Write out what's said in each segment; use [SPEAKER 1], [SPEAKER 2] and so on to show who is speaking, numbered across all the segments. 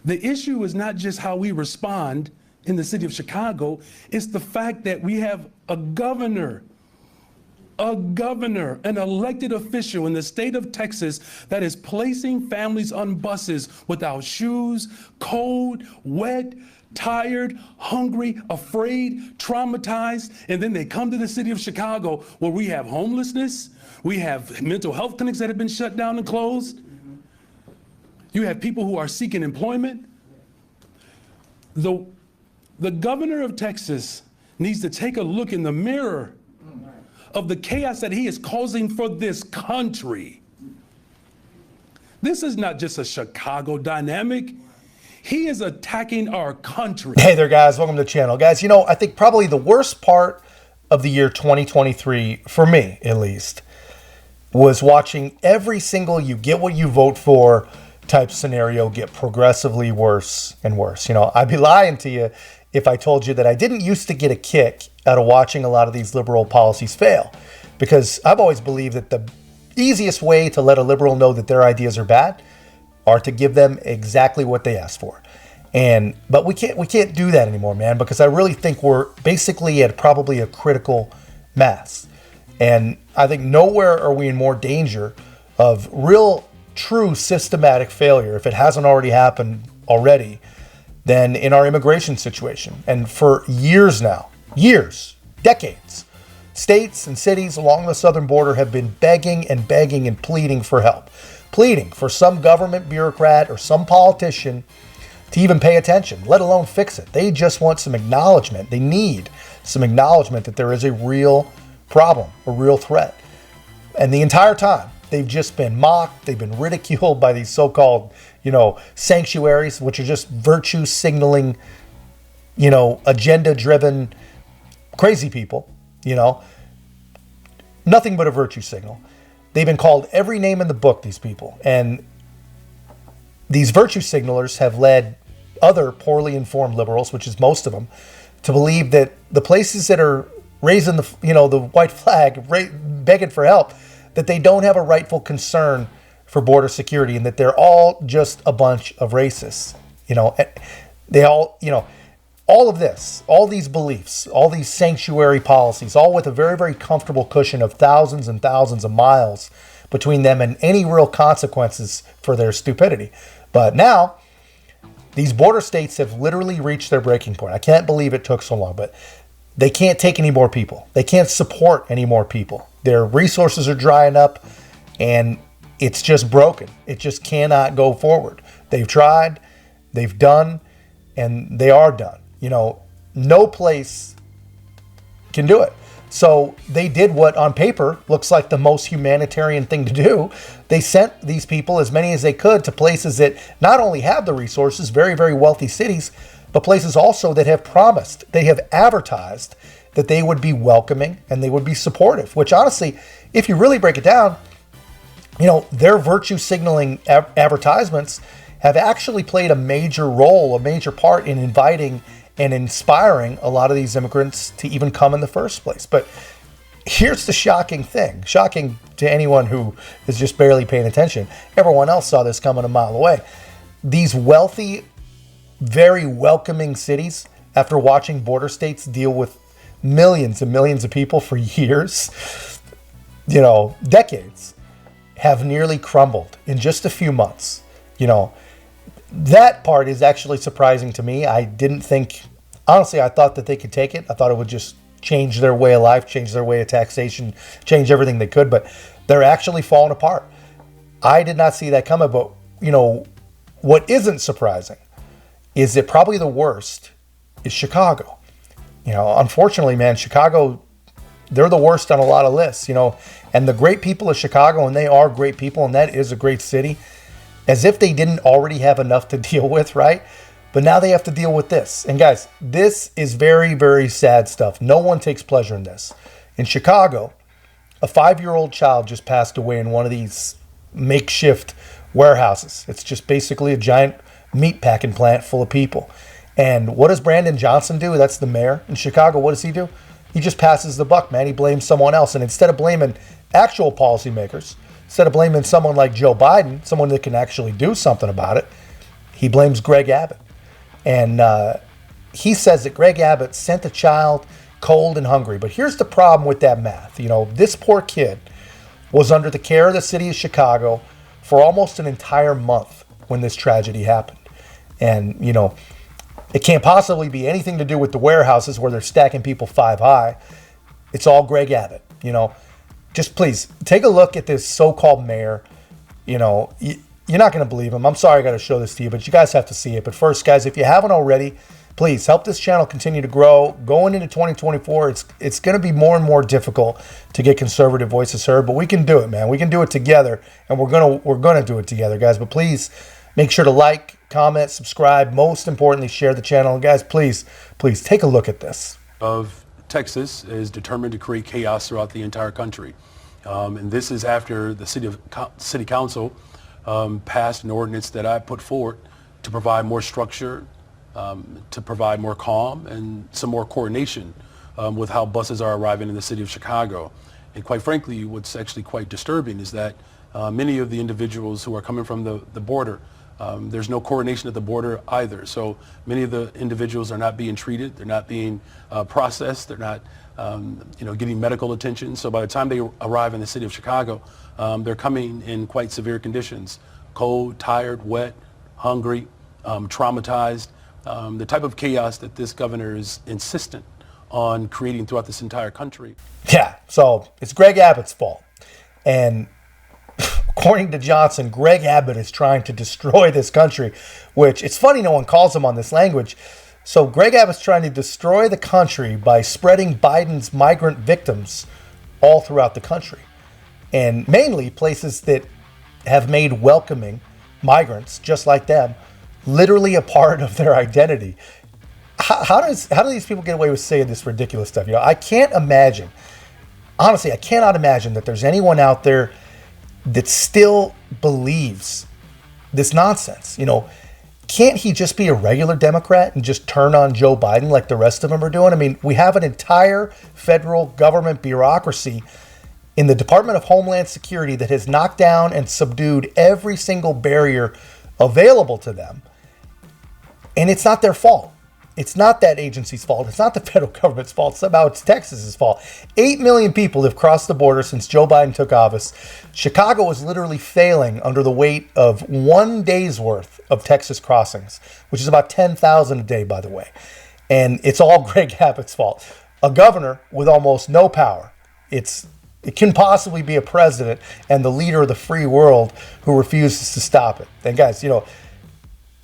[SPEAKER 1] The issue is not just how we respond in the city of Chicago, it's the fact that we have a governor, an elected official in the state of Texas that is placing families on buses without shoes, cold, wet, tired, hungry, afraid, traumatized, and then they come to the city of Chicago where we have homelessness, we have mental health clinics that have been shut down and closed. You have people who are seeking employment. The governor of Texas needs to take a look in the mirror of the chaos that he is causing for this country. This is not just a Chicago dynamic. He is attacking our country.
[SPEAKER 2] Hey there, guys. Welcome to the channel. Guys, I think probably the worst part of the year 2023, for me at least, was watching every single you get what you vote for type scenario get progressively worse and worse. I'd be lying to you if I told you that I didn't used to get a kick out of watching a lot of these liberal policies fail, because I've always believed that the easiest way to let a liberal know that their ideas are bad are to give them exactly what they ask for. But we can't do that anymore, man, because I really think we're basically at probably a critical mass. And I think nowhere are we in more danger of real, true systematic failure, if it hasn't already happened already, than in our immigration situation. And for years now, decades, states and cities along the southern border have been begging and pleading for help, pleading for some government bureaucrat or some politician to even pay attention, let alone fix it. They just want some acknowledgement. They need some acknowledgement that there is a real problem, a real threat. And the entire time, they've just been mocked. They've been ridiculed by these so-called, sanctuaries, which are just virtue signaling, agenda-driven crazy people, nothing but a virtue signal. They've been called every name in the book, these people. And these virtue signalers have led other poorly informed liberals, which is most of them, to believe that the places that are raising the white flag, begging for help, that they don't have a rightful concern for border security, and that they're all just a bunch of racists. They all, all of this, all these beliefs, all these sanctuary policies, all with a very, very comfortable cushion of thousands and thousands of miles between them and any real consequences for their stupidity. But now, these border states have literally reached their breaking point. I can't believe it took so long, but they can't take any more people. They can't support any more people. Their resources are drying up, and it's just broken. It just cannot go forward. They've tried, they've done, and they are done. No place can do it. So they did what on paper looks like the most humanitarian thing to do. They sent these people, as many as they could, to places that not only have the resources, very, very wealthy cities, but places also that have promised, they have advertised that they would be welcoming and they would be supportive, which honestly, if you really break it down, their virtue signaling advertisements have actually played a major role, a major part in inviting and inspiring a lot of these immigrants to even come in the first place. But here's the shocking thing, shocking to anyone who is just barely paying attention. Everyone else saw this coming a mile away. These wealthy, very welcoming cities, after watching border states deal with millions and millions of people for years, decades, have nearly crumbled in just a few months. That part is actually surprising to me. I didn't think, honestly, I thought that they could take it. I thought it would just change their way of life, change their way of taxation, change everything they could, but they're actually falling apart. I did not see that coming, but, what isn't surprising is that probably the worst is Chicago. Unfortunately, man, Chicago, they're the worst on a lot of lists, and the great people of Chicago, and they are great people, and that is a great city, as if they didn't already have enough to deal with, right? But now they have to deal with this. And guys, this is very, very sad stuff. No one takes pleasure in this. In Chicago, a 5-year-old child just passed away in one of these makeshift warehouses. It's just basically a giant meat packing plant full of people. And what does Brandon Johnson do? That's the mayor in Chicago. What does he do? He just passes the buck, man. He blames someone else. And instead of blaming actual policymakers, instead of blaming someone like Joe Biden, someone that can actually do something about it, He blames Greg Abbott. And he says that Greg Abbott sent the child cold and hungry. But here's the problem with that math. This poor kid was under the care of the city of Chicago for almost an entire month when this tragedy happened. And, it can't possibly be anything to do with the warehouses where they're stacking people 5 high. It's all Greg Abbott. Just please take a look at this so-called mayor. You're not going to believe him. I'm sorry I got to show this to you, but you guys have to see it. But first, guys, if you haven't already, please help this channel continue to grow. Going into 2024, it's going to be more and more difficult to get conservative voices heard, but we can do it, man. We can do it together, and we're gonna do it together, guys. But please make sure to like, comment, subscribe. Most importantly, share the channel. And guys, please take a look at this.
[SPEAKER 1] Of Texas is determined to create chaos throughout the entire country, and this is after the city council passed an ordinance that I put forward to provide more structure, to provide more calm and some more coordination with how buses are arriving in the city of Chicago. And quite frankly, what's actually quite disturbing is that many of the individuals who are coming from the border, there's no coordination at the border either. So many of the individuals are not being treated, they're not being processed, they're not getting medical attention. So by the time they arrive in the city of Chicago, they're coming in quite severe conditions: cold, tired, wet, hungry, traumatized. The type of chaos that this governor is insistent on creating throughout this entire country.
[SPEAKER 2] Yeah, so it's Greg Abbott's fault. And according to Johnson, Greg Abbott is trying to destroy this country, which it's funny no one calls him on this language. So Greg Abbott's trying to destroy the country by spreading Biden's migrant victims all throughout the country. And mainly places that have made welcoming migrants, just like them, literally a part of their identity. How do these people get away with saying this ridiculous stuff? I can't imagine. Honestly, I cannot imagine that there's anyone out there that still believes this nonsense. Can't he just be a regular Democrat and just turn on Joe Biden like the rest of them are doing? I mean, we have an entire federal government bureaucracy in the Department of Homeland Security that has knocked down and subdued every single barrier available to them. And it's not their fault. It's not that agency's fault. It's not the federal government's fault. Somehow it's Texas's fault. 8 million people have crossed the border since Joe Biden took office. Chicago is literally failing under the weight of 1 day's worth of Texas crossings, which is about 10,000 a day, by the way. And it's all Greg Abbott's fault. A governor with almost no power. It can possibly be a president and the leader of the free world who refuses to stop it. And guys,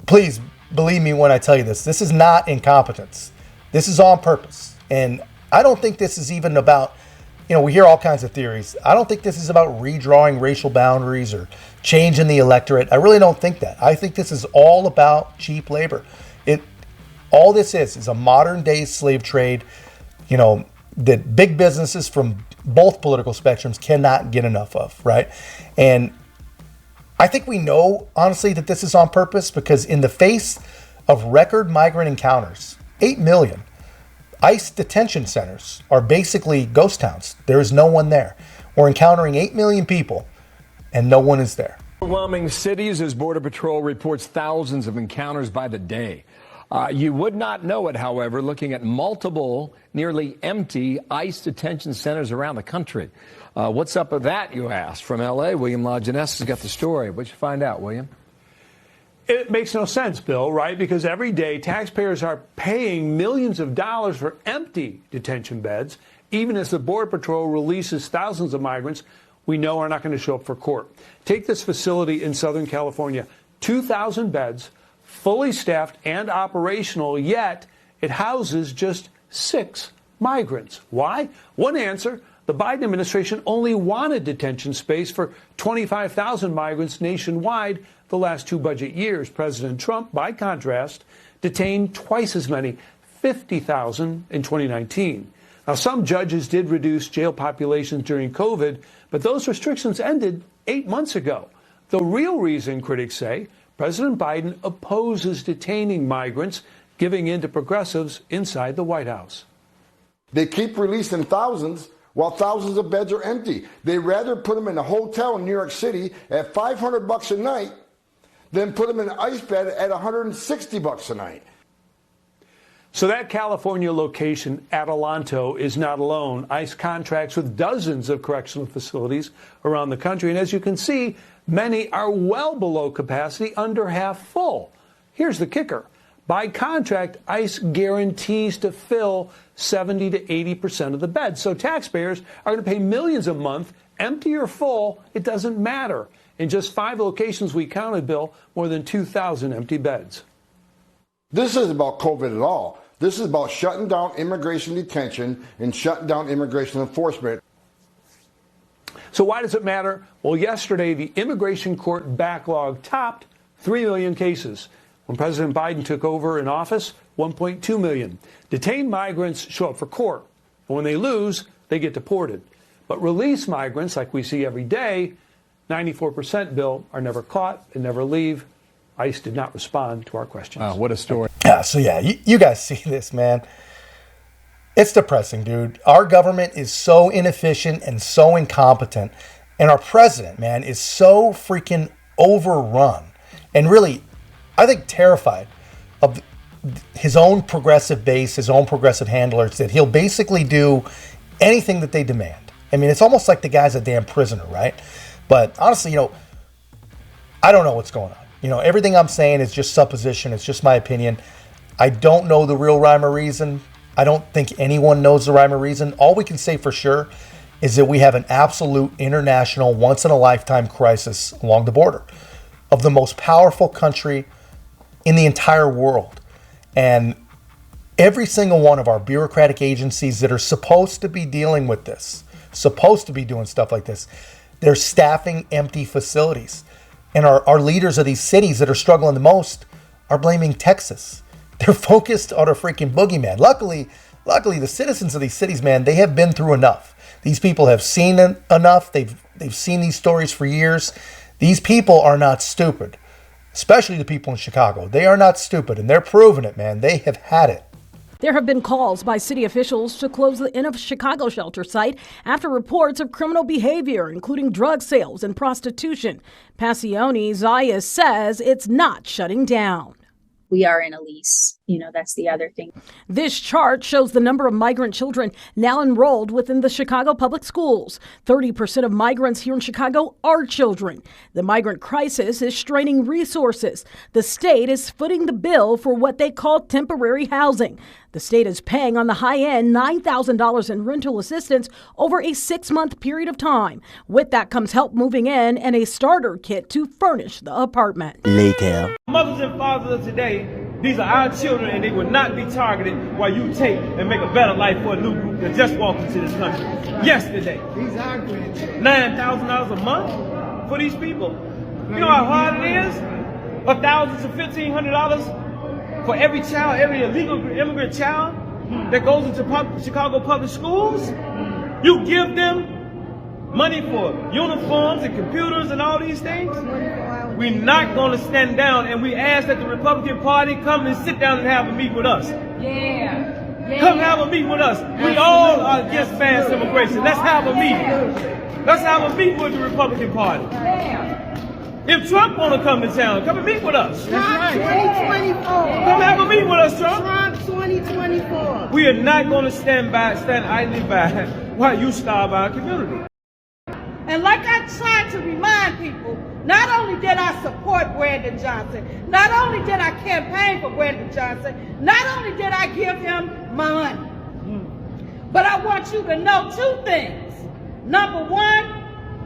[SPEAKER 2] please believe me when I tell you this. This is not incompetence. This is on purpose. And I don't think this is even about, we hear all kinds of theories. I don't think this is about redrawing racial boundaries or changing the electorate. I really don't think that. I think this is all about cheap labor. All this is a modern day slave trade, that big businesses from both political spectrums cannot get enough of, right? And I think we know, honestly, that this is on purpose because in the face of record migrant encounters, 8 million, ICE detention centers are basically ghost towns. There is no one there. We're encountering 8 million people and no one is there.
[SPEAKER 3] Overwhelming cities as Border Patrol reports thousands of encounters by the day. You would not know it, however, looking at multiple, nearly empty ICE detention centers around the country. What's up with that, you ask? From L.A., William Lajeunesse has got the story. What'd you find out, William?
[SPEAKER 4] It makes no sense, Bill, right? Because every day taxpayers are paying millions of dollars for empty detention beds, even as the Border Patrol releases thousands of migrants we know are not going to show up for court. Take this facility in Southern California, 2,000 beds, fully staffed and operational, yet it houses just 6 migrants. Why? One answer: the Biden administration only wanted detention space for 25,000 migrants nationwide the last 2 budget years. President Trump, by contrast, detained twice as many, 50,000 in 2019. Now, some judges did reduce jail populations during COVID, but those restrictions ended 8 months ago. The real reason, critics say, President Biden opposes detaining migrants, giving in to progressives inside the White House.
[SPEAKER 5] They keep releasing thousands while thousands of beds are empty. They'd rather put them in a hotel in New York City at $500 a night then put them in an ice bed at $160 a night.
[SPEAKER 4] So that California location, Adelanto, is not alone. ICE contracts with dozens of correctional facilities around the country. And as you can see, many are well below capacity, under half full. Here's the kicker. By contract, ICE guarantees to fill 70 to 80% of the beds. So taxpayers are going to pay millions a month, empty or full, it doesn't matter. In just 5 locations we counted, Bill, more than 2,000 empty beds.
[SPEAKER 5] This isn't about COVID at all. This is about shutting down immigration detention and shutting down immigration enforcement.
[SPEAKER 4] So why does it matter? Well, yesterday, the immigration court backlog topped 3 million cases. When President Biden took over in office, 1.2 million. Detained migrants show up for court. And when they lose, they get deported. But released migrants, like we see every day, 94%, Bill, are never caught and never leave. ICE did not respond to our questions.
[SPEAKER 3] Wow, what a story.
[SPEAKER 2] Yeah, so you guys see this, man. It's depressing, dude. Our government is so inefficient and so incompetent. And our president, man, is so freaking overrun. And really, I think terrified of his own progressive base, his own progressive handlers, that he'll basically do anything that they demand. I mean, it's almost like the guy's a damn prisoner, right? But honestly, I don't know what's going on. Everything I'm saying is just supposition. It's just my opinion. I don't know the real rhyme or reason. I don't think anyone knows the rhyme or reason. All we can say for sure is that we have an absolute international, once-in-a-lifetime crisis along the border of the most powerful country in the entire world. And every single one of our bureaucratic agencies that are supposed to be dealing with this, supposed to be doing stuff like this, they're staffing empty facilities. And our leaders of these cities that are struggling the most are blaming Texas. They're focused on a freaking boogeyman. Luckily, the citizens of these cities, man, they have been through enough. These people have seen enough. They've seen these stories for years. These people are not stupid, especially the people in Chicago. They are not stupid, and they're proving it, man. They have had it.
[SPEAKER 6] There have been calls by city officials to close the Inn of Chicago shelter site after reports of criminal behavior, including drug sales and prostitution. Passione Zayas says it's not shutting down.
[SPEAKER 7] We are in a lease. That's the other thing.
[SPEAKER 6] This chart shows the number of migrant children now enrolled within the Chicago public schools. 30% of migrants here in Chicago are children. The migrant crisis is straining resources. The state is footing the bill for what they call temporary housing. The state is paying on the high end $9,000 in rental assistance over a 6-month period of time. With that comes help moving in and a starter kit to furnish the apartment.
[SPEAKER 8] Later. Mothers and fathers of today, these are our children, and they will not be targeted while you take and make a better life for a new group that just walked into this country yesterday. These are grandchildren. $9,000 a month for these people. You know how hard it is? $1,000 to $1,500 for every child, every illegal immigrant child that goes into Chicago public schools. You give them money for uniforms and computers and all these things. We're not going to stand down, and we ask that the Republican Party come and sit down and have a meet with us. Come have a meet with us. We all are against mass immigration. Let's have a meeting. Let's have a meet with the Republican Party. If Trump want to come to town, come and meet with us.
[SPEAKER 9] Trump 2024.
[SPEAKER 8] Come have a meet with us, Trump.
[SPEAKER 9] Trump 2024.
[SPEAKER 8] We are not going to stand idly by while you starve our community.
[SPEAKER 9] And like I tried to remind people, not only did I support Brandon Johnson, not only did I campaign for Brandon Johnson, not only did I give him my money, but I want you to know 2 things. Number 1,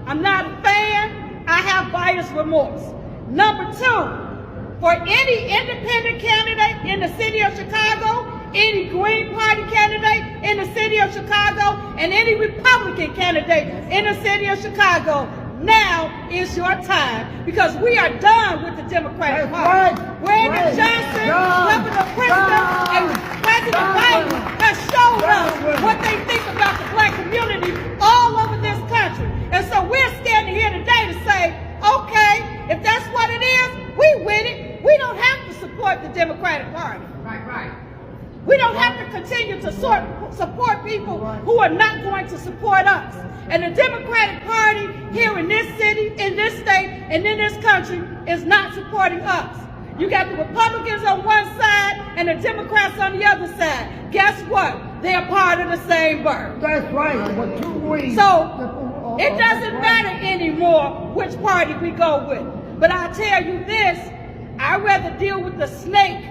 [SPEAKER 9] I'm not a fan. I have buyer's remorse. Number 2, for any independent candidate in the city of Chicago, any Green Party candidate in the city of Chicago, and any Republican candidate in the city of Chicago, now is your time, because we are done with the Democratic Party. Brandon Johnson, Governor Pritzker, and President Biden have shown us what they think about the black community all over this country. And so we're standing here today to say, okay, if that's what it is, we with it. We don't have to support the Democratic Party.
[SPEAKER 10] Right.
[SPEAKER 9] We don't have to continue to support people who are not going to support us. And the Democratic Party here in this city, in this state, and in this country is not supporting us. You got the Republicans on one side and the Democrats on the other side. Guess what? They're part of the same bird.
[SPEAKER 10] That's right. For 2 weeks.
[SPEAKER 9] So it doesn't matter anymore which party we go with. But I'll tell you this, I'd rather deal with the snake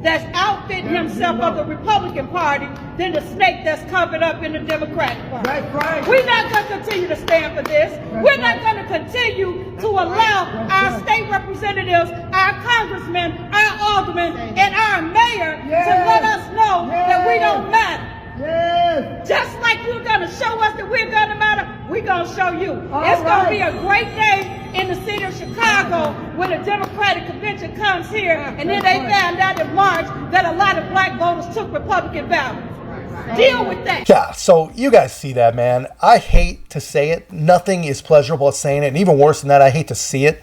[SPEAKER 9] that's outfitting himself of the Republican Party than the snake that's covered up in the Democratic Party.
[SPEAKER 10] That's right.
[SPEAKER 9] We're not going to continue to stand for this. We're not going to continue to allow our state representatives, our congressmen, our aldermen, and our mayor to let us know that we don't matter.
[SPEAKER 10] Yes.
[SPEAKER 9] Just like you're going to show us that we're going to matter, we're going to show you. It's going to be a great day in the city of Chicago when the Democratic convention comes here, and then they found out in March that a lot of black voters took Republican ballots. Deal with that.
[SPEAKER 2] Yeah, so you guys see that, man. I hate to say it. Nothing is pleasurable at saying it, and even worse than that, I hate to see it.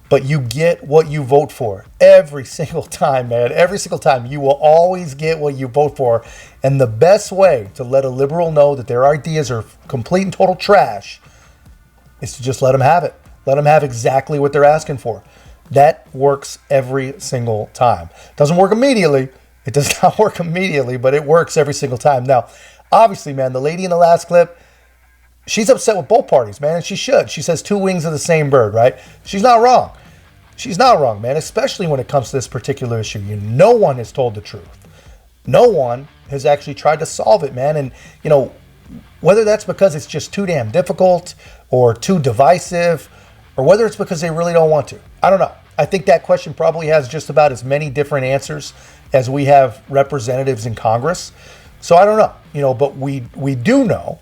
[SPEAKER 2] But you get what you vote for every single time, man. Every single time. You will always get what you vote for. And the best way to let a liberal know that their ideas are complete and total trash is to just let them have it. Let them have exactly what they're asking for. That works every single time. Doesn't work immediately. It does not work immediately, but it works every single time. Now, obviously, man, the lady in the last clip, she's upset with both parties, man, and she should. She says 2 wings of the same bird, right? She's not wrong. She's not wrong, man, especially when it comes to this particular issue. No one has told the truth. No one has actually tried to solve it, man. And, whether that's because it's just too damn difficult or too divisive, or whether it's because they really don't want to, I don't know. I think that question probably has just about as many different answers as we have representatives in Congress. So I don't know, but we do know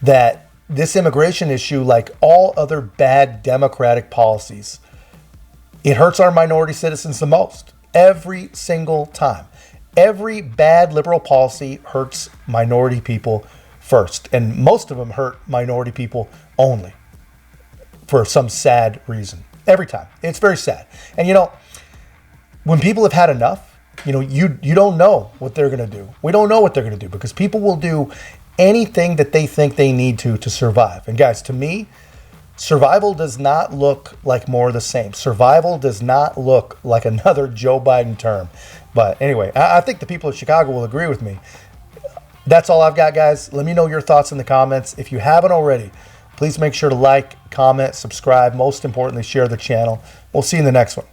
[SPEAKER 2] that this immigration issue, like all other bad Democratic policies, it hurts our minority citizens the most every single time. Every bad liberal policy hurts minority people first, and most of them hurt minority people only for some sad reason. Every time. It's very sad. And when people have had enough, you don't know what they're going to do. We don't know what they're going to do because people will do anything that they think they need to survive. And guys, to me, survival does not look like more of the same. Survival does not look like another Joe Biden term. But anyway, I think the people of Chicago will agree with me. That's all I've got, guys. Let me know your thoughts in the comments. If you haven't already, please make sure to like, comment, subscribe. Most importantly, share the channel. We'll see you in the next one.